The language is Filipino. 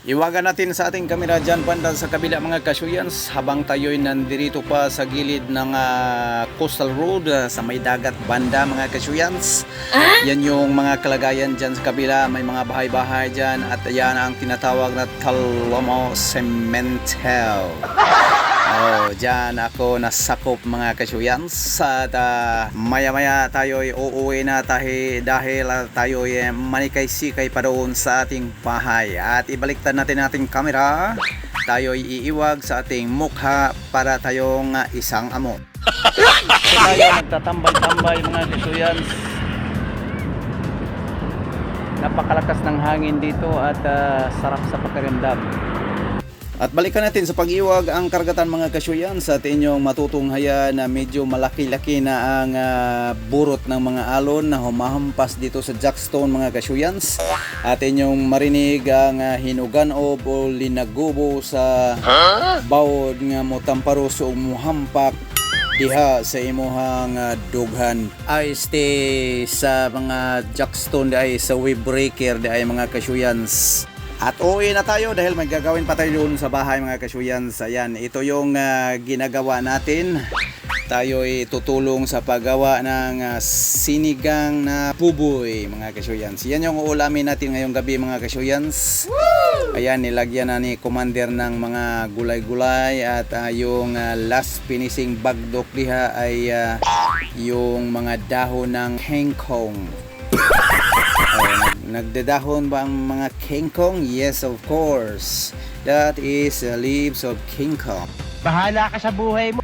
Iwagan natin sa ating kamera dyan banda sa kabila mga kasyuyans habang tayo'y nandirito pa sa gilid ng coastal road sa may dagat banda mga kasyuyans. Yan yung mga kalagayan dyan sa kabila, may mga bahay-bahay dyan at yan ang tinatawag na Talomo Cementel. Dyan ako nasakop mga kasyuyans at maya-maya tayo'y uuwi na dahil tayo'y manikay-sikay pa doon sa ating bahay at ibaliktad natin ating kamera, tayo'y iiwag sa ating mukha para tayong isang amo. So tayo nagtatambay-tambay mga kasyuyans, napakalakas ng hangin dito at sarap sa pakiramdam. At balikan natin sa pag-iwag ang karagatan mga kasyuyans at inyong matutunghayan na medyo malaki-laki na ang burot ng mga alon na humahampas dito sa Jackstone mga kasyuyans. At inyong marinig ang hinuganob o linagubo sa bawod nga mo tamparos o muhampak diha sa imuhang dughan. Ay stay sa mga Jackstone ay sa wave breaker di ay mga kasyuyans. At uwi na tayo dahil may gagawin pa tayo doon sa bahay mga kasyuyans. Ayan, ito yung ginagawa natin. Tayo'y tutulong sa paggawa ng sinigang na puboy mga kasyuyans. Yan yung uulamin natin ngayong gabi mga kasyuyans. Ayan, nilagyan na ni Commander ng mga gulay-gulay at yung last finishing bagdok diha ay yung mga dahon ng kangkong. Nagdadahon ba ang mga kangkong? Yes, of course. That is the leaves of kangkong. Bahala ka sa buhay mo.